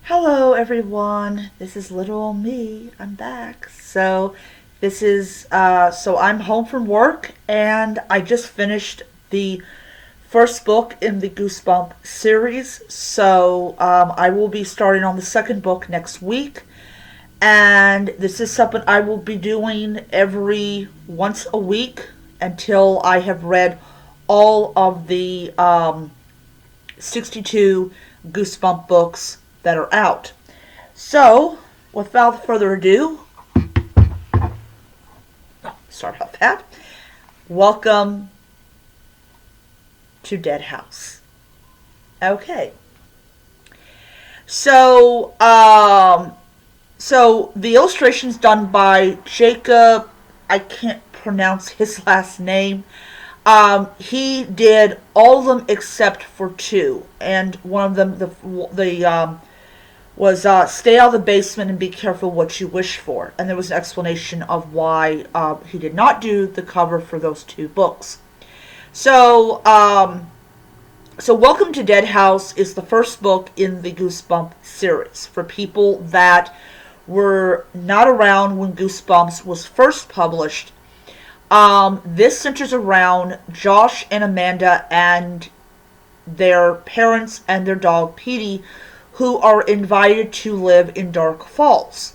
Hello, everyone. This is little old me. I'm back. So I'm home from work, and I just finished the first book in the Goosebump series. I will be starting on the second book next week, and this is something I will be doing every once a week until I have read all of the 62 Goosebump books that are out. So, without further ado, sorry about that. Welcome to Dead House. Okay. So, um, so the illustrations done by Jacob. I can't pronounce his last name. He did all of them except for two, and one of them, the was stay out of the basement and be careful what you wish for. And there was an explanation of why he did not do the cover for those two books. So, um, so Welcome to Dead House is the first book in the Goosebump series. For people that were not around when Goosebumps was first published, this centers around Josh and Amanda and their parents and their dog Petey, who are invited to live in Dark Falls.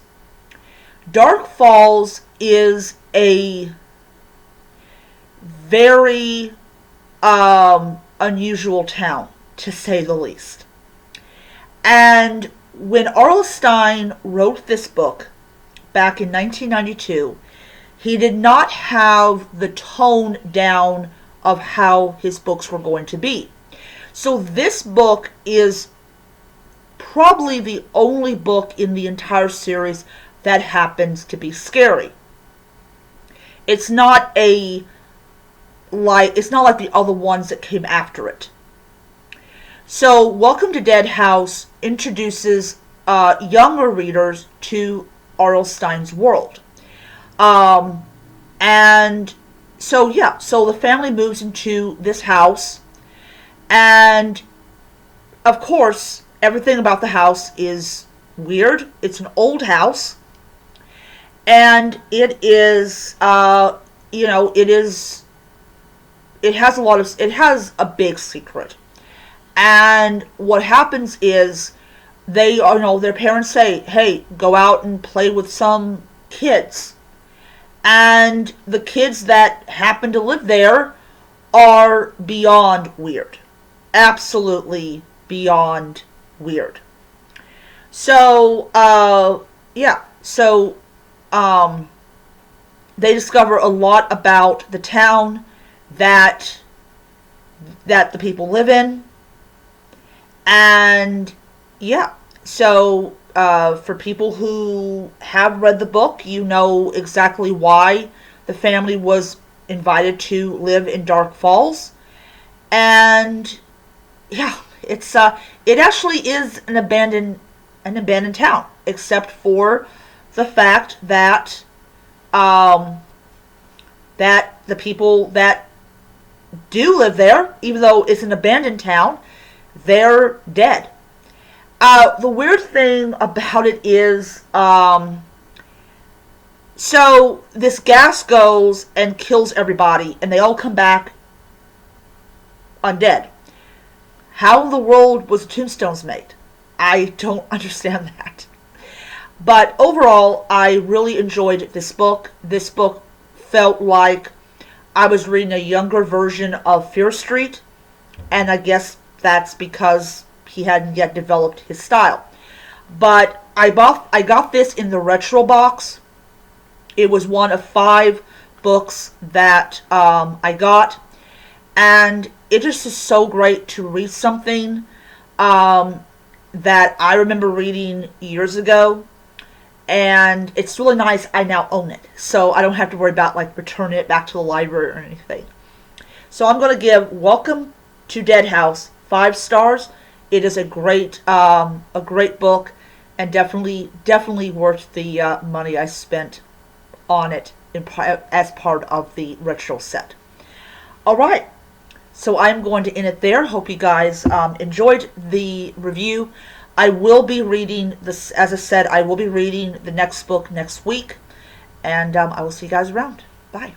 Dark Falls is a very unusual town, to say the least. And when R.L. Stine wrote this book back in 1992, he did not have the tone down of how his books were going to be. So this book is probably the only book in the entire series that happens to be scary. It's not it's not like the other ones that came after it. So, Welcome to Dead House introduces younger readers to R.L. Stine's world. Um, and so the family moves into this house, and of course, everything about the house is weird. It's an old house, and it is, it is, it has a big secret. And what happens is their parents say, hey, go out and play with some kids. And the kids that happen to live there are beyond weird. Absolutely beyond weird. So, yeah. So, they discover a lot about the town that the people live in. And, yeah. So, for people who have read the book, you know exactly why the family was invited to live in Dark Falls. And, yeah, it actually is an abandoned town, except for the fact that that the people that do live there, even though it's an abandoned town, they're dead. The weird thing about it is, so this gas goes and kills everybody, and they all come back undead. How in the world was tombstones made? I don't understand that. But overall, I really enjoyed this book. This book felt like I was reading a younger version of Fear Street, and I guess that's because he hadn't yet developed his style. But I got this in the retro box. It was one of 5 books that I got, and it just is so great to read something that I remember reading years ago, and it's really nice. I now own it, so I don't have to worry about like returning it back to the library or anything. So I'm going to give Welcome to Dead House 5 stars. It is a great book, and definitely worth the money I spent on it as part of the retro set. All right, so I'm going to end it there. Hope you guys enjoyed the review. I will be reading this, as I said, I will be reading the next book next week, and I will see you guys around. Bye.